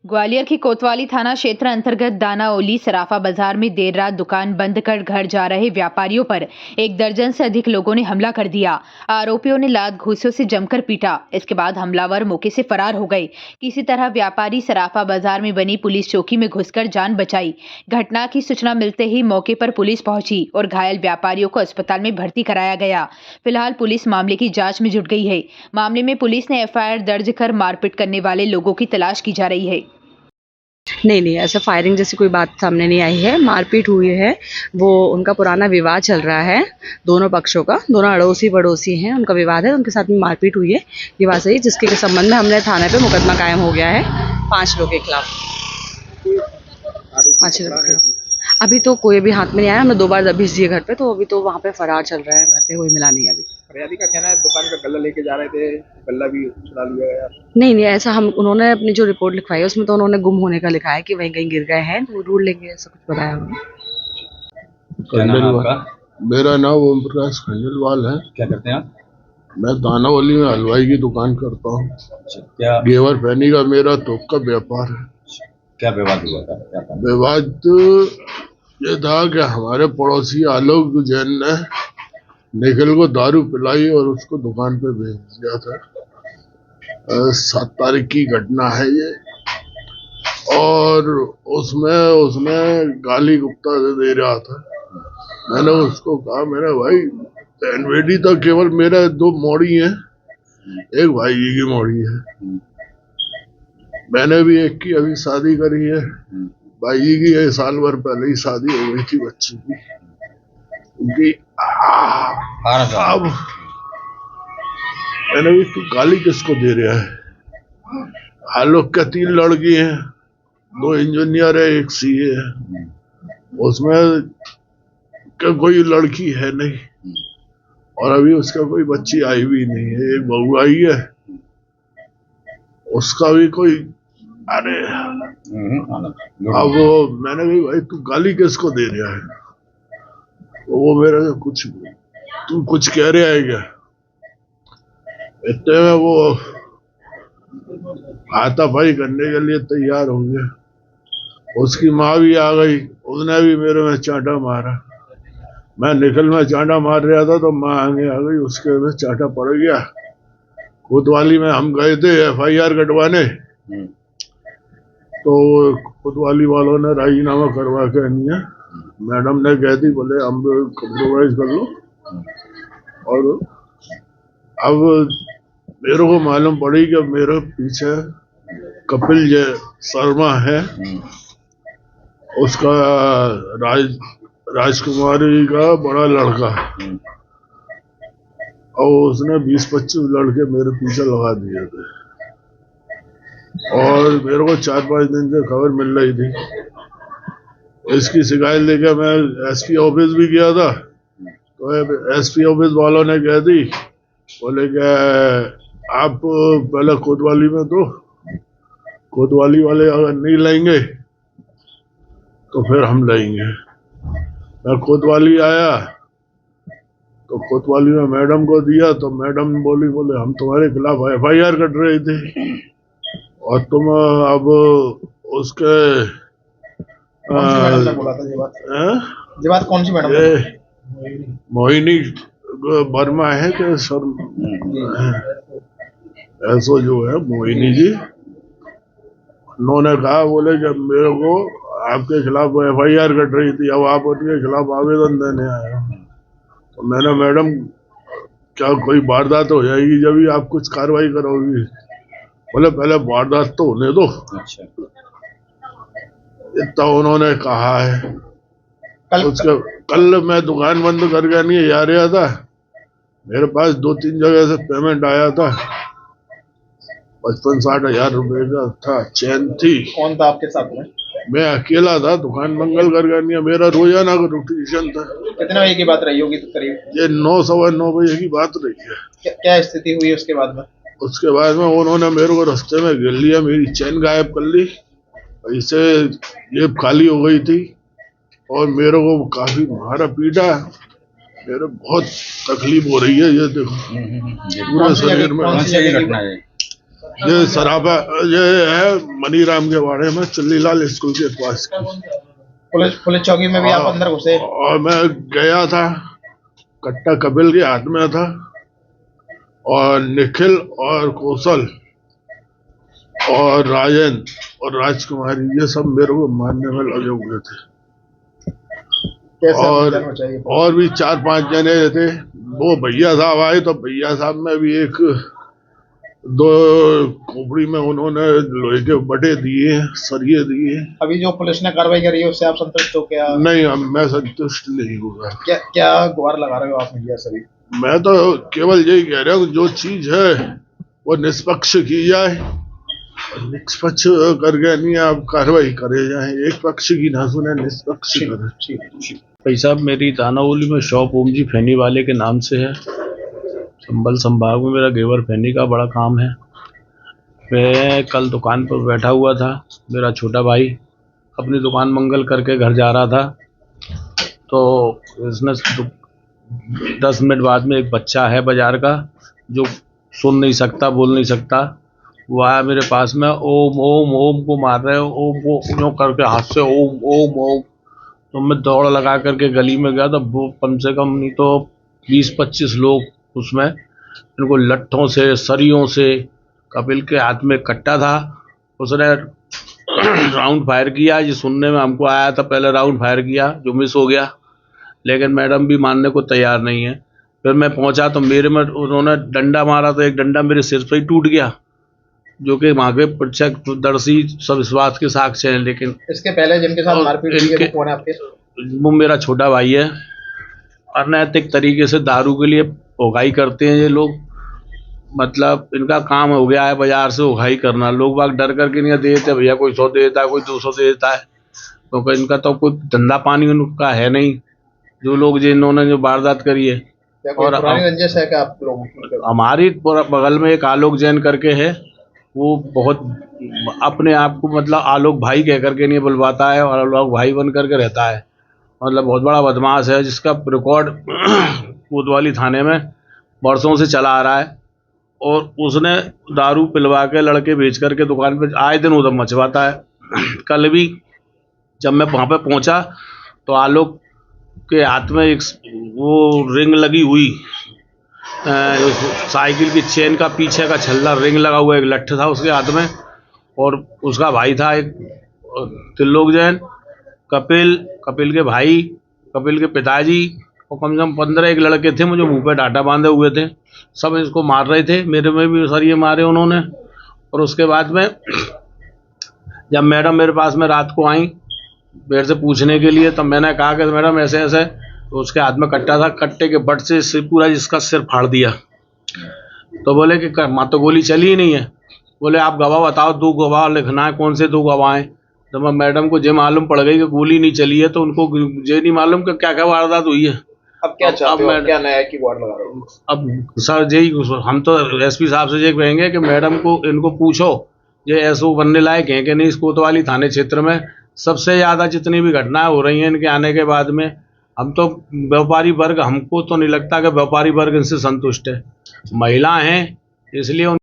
ग्वालियर के कोतवाली थाना क्षेत्र अंतर्गत दानाओली सराफा बाजार में देर रात दुकान बंद कर घर जा रहे व्यापारियों पर एक दर्जन से अधिक लोगों ने हमला कर दिया। आरोपियों ने लात घूंसों से जमकर पीटा। इसके बाद हमलावर मौके से फरार हो गए। किसी तरह व्यापारी सराफा बाजार में बनी पुलिस चौकी में घुसकर जान बचाई। घटना की सूचना मिलते ही मौके पर पुलिस पहुंची और घायल व्यापारियों को अस्पताल में भर्ती कराया गया। फिलहाल पुलिस मामले की जाँच में जुट गई है। मामले में पुलिस ने FIR दर्ज कर मारपीट करने वाले लोगों की तलाश की जा रही है। नहीं, ऐसा फायरिंग जैसी कोई बात सामने नहीं आई है। मारपीट हुई है, वो उनका पुराना विवाद चल रहा है दोनों पक्षों का। दोनों अड़ोसी पड़ोसी हैं, उनका विवाद है, उनके साथ में मारपीट हुई है विवाद से ही, जिसके संबंध में हमने थाने पे मुकदमा कायम हो गया है 5 लोगों के खिलाफ। 5 लोगों के खिलाफ अभी तो कोई भी हाथ में नहीं आया। हमने 2 बार दबिश दिए घर पे, तो अभी तो वहाँ पे फरार चल रहा है, घर पे कोई मिला नहीं अभी। फरियादी का कहना है दुकान का गल्ला लेके जा रहे थे, गल्ला भी चुरा लिया गया। नहीं, ऐसा उन्होंने अपनी जो रिपोर्ट लिखवाई है उसमें तो उन्होंने गुम होने का लिखा है कि वहीं कहीं गिर गए हैं, तो ढूंढ लेंगे, ऐसा कुछ बताया उन्होंने। मेरा नाम ओम प्रकाश खंडेलवाल है। क्या करते हैं आप? मैं दानावली में हलवाई की दुकान करता हूँ। क्या घेवर फैनी का मेरा थोक का व्यापार है। क्या विवाद हुआ था? विवाद ये था कि हमारे पड़ोसी आलोक जैन ने निखिल को दारू पिलाई और उसको दुकान पे भेज दिया था। 7 तारीख की घटना है ये। और उसने गाली गुप्ता दे रहा था। मैंने उसको कहा, मेरा भाई बेटी तो केवल मेरा 2 मोड़ी है, एक भाई जी की मोड़ी है। मैंने भी एक की अभी शादी करी है। भाई जी की 1 साल भर पहले ही शादी हो गई थी बच्ची की। उनकी अब मैंने भी, तू गाली किसको दे रहा है? आलोक के 3 लड़की हैं, 2 इंजीनियर है, 1 CA है। उसमें क्या कोई लड़की है नहीं, और अभी उसका कोई बच्ची आई भी नहीं है। एक बहू आई है, उसका भी कोई, अरे अब मैंने कही, भाई तू गाली किसको दे रहा है? वो मेरे से तू कुछ कह रहा है क्या? इतने में वो हाथापाई करने के लिए तैयार होंगे। उसकी माँ भी आ गई, उसने भी मेरे में चांटा मारा। मैं निखिल में चांटा मार रहा था तो माँ आगे आ गई, उसके में चांटा पड़ गया। कोतवाली में हम गए थे FIR कटवाने, तो कोतवाली वालों ने राजीनामा करवा के नहीं है। मैडम ने कह दी, बोले हम कम्प्रोमाइज कर लो। और अब मेरे को मालूम पड़ी कि मेरे पीछे कपिल शर्मा है, उसका राजकुमारी का बड़ा लड़का, और उसने 20-25 लड़के मेरे पीछे लगा दिए थे। और मेरे को 4-5 दिन से खबर मिल रही थी। इसकी शिकायत लेकर मैं SP ऑफिस भी गया था, तो SP ऑफिस वालों ने कह दी, बोले कि आप पहले कोतवाली में, तो कोतवाली वाले अगर नहीं लेंगे तो फिर हम लेंगे। मैं कोतवाली आया तो कोतवाली में मैडम को दिया, तो मैडम बोले हम तुम्हारे खिलाफ FIR कट रहे थे, और तुम अब उसके बोला था ये बात कौन सी मैडम? मोहिनी वर्मा है कि सर, ऐसो जो है मोहिनी जी, उन्होंने कहा, बोले कि मेरे को आपके खिलाफ FIR कट रही थी, अब आप उनके खिलाफ आवेदन देने आए हो। तो मैंने, मैडम क्या कोई वारदात हो जाएगी जब भी आप कुछ कार्रवाई करोगी? बोले पहले वारदात तो होने दो। अच्छा, इतना उन्होंने कहा है। कल मैं दुकान बंद करके नहीं जा रहा था, मेरे पास 2-3 जगह से पेमेंट आया था। 55-60 हजार रुपए का था। चैन थी। कौन था आपके साथ में? मैं अकेला था, दुकान मंगल करके नहीं, मेरा रोजाना का रोटेशन था। कितने बजे की बात रही होगी करीब? ये 9-9:15 बजे की बात रही है। क्या स्थिति हुई उसके बाद में? उसके बाद में उन्होंने मेरे को रास्ते में घेर लिया, मेरी चैन गायब कर ली, इससे जेब खाली हो गई थी, और मेरे को काफी मारा पीटा। मेरे बहुत तकलीफ हो रही है, ये देखो पूरे शरीर में। ये सराफा ये है मनीराम के बारे में, चुल्लीलाल स्कूल के पास की। पुलिस चौकी में भी आप अंदर घुसे? और मैं गया था, कट्टा कपिल के हाथ में था और निखिल और कौशल और राजन और राजकुमारी ये सब मेरे को मारने में लगे हुए थे। कैसे होना चाहिए? और भी 4-5 जने थे। वो भैया साहब आए तो भैया साहब में भी एक दो खोपड़ी में उन्होंने लोहे के बटे दिए, सरिये दिए। अभी जो पुलिस ने कार्रवाई करी है उससे आप संतुष्ट हो क्या? नहीं, मैं संतुष्ट नहीं हुआ। क्या गुहार लगा रहे हो आप मीडिया से भी? मैं तो केवल यही कह रहा हूँ जो चीज है वो निष्पक्ष की जाए, निष्पक्ष करके नहीं आप कार्रवाई करे जाए, एक पक्ष की ना सुने, निष्पक्ष करे। भाई साहब, मेरी दानावली में शॉप ओम जी फैनी वाले के नाम से है। संभल संभाग में मेरा घेवर फैनी का बड़ा काम है। मैं कल दुकान पर बैठा हुआ था, मेरा छोटा भाई अपनी दुकान मंगल करके घर जा रहा था, तो इसने 10 मिनट बाद में एक बच्चा है बाजार का जो सुन नहीं सकता, बोल नहीं सकता, वो आया मेरे पास में, ओम ओम ओम को मार रहे हो, ओम को यूँ करके हाथ से ओम ओम ओम। तो मैं दौड़ लगा करके गली में गया तो वो कम से कम नहीं तो 20-25 लोग उसमें, इनको लट्ठों से, सरियों से, कपिल के हाथ में कट्टा था, उसने राउंड फायर किया। ये सुनने में हमको आया था, पहले राउंड फायर किया जो मिस हो गया, लेकिन मैडम भी मानने को तैयार नहीं है। फिर मैं पहुंचा तो मेरे में उन्होंने डंडा मारा तो एक डंडा मेरे सिर पे ही टूट गया, जो कि वहाँ के प्रत्यक्षदर्शी सब इस बात के साक्ष्य हैं। लेकिन इसके पहले जिनके साथ मारपीट हुई है वो कौन है आपके? वो मेरा छोटा भाई है। अनैतिक तरीके से दारू के लिए उगाही करते हैं ये लोग, मतलब इनका काम हो गया है बाजार से उगाही करना। लोग बाग डर करके नहीं देते, भैया कोई 100 दे देता है, कोई 200 दे देता है, क्योंकि इनका तो कोई धंधा पानी उनका है नहीं। जो लोग जिन्होंने जो वारदात करी है, और पुरानी रंजिश है क्या आप लोगों की? हमारी बगल में एक आलोक जैन करके है, वो बहुत अपने आप को मतलब आलोक भाई कह करके नहीं बुलवाता है और आलोक भाई बन करके रहता है, मतलब बहुत बड़ा बदमाश है, जिसका रिकॉर्ड कोतवाली थाने में वर्षों से चला आ रहा है। और उसने दारू पिलवा के लड़के बेच करके दुकान पे आए दिन उधर मचवाता है। कल भी जब मैं वहाँ पे पहुँचा तो आलोक के हाथ में एक वो रिंग लगी हुई, साइकिल की चेन का पीछे का छल्ला रिंग लगा हुआ एक लट्ठ था उसके हाथ में, और उसका भाई था एक त्रिलोक जैन, कपिल के भाई, कपिल के पिताजी, और कम से कम 15 एक लड़के थे मुझे मुंह पे डांटा बांधे हुए थे। सब इसको मार रहे थे, मेरे में भी सर ये मारे उन्होंने। और उसके बाद में जब मैडम मेरे पास में रात को आई मेरे से पूछने के लिए, तब मैंने कहा कि मैडम ऐसे ऐसे, तो उसके हाथ में कट्टा था, कट्टे के बट से पूरा जिसका सिर फाड़ दिया। तो बोले कि माँ तो गोली चली ही नहीं है। बोले आप गवाह बताओ, 2 गवाह लिखना है, कौन से 2 गवाह हैं? तो मैं मैडम को ये मालूम पड़ गई कि गोली नहीं चली है, तो उनको ये नहीं मालूम कि क्या क्या वारदात हुई है। अब क्या चाहते हो? क्या नया की गुहार लगा रहे हो? अब सर यही हम तो एसपी साहब से ये कहेंगे कि मैडम को इनको पूछो ये एसओ बनने लायक हैं कि नहीं इस कोतवाली थाने क्षेत्र में। सबसे ज़्यादा जितनी भी घटनाएं हो रही हैं इनके आने के बाद में, हम तो व्यापारी वर्ग, हमको तो नहीं लगता कि व्यापारी वर्ग इनसे संतुष्ट है। महिला हैं इसलिए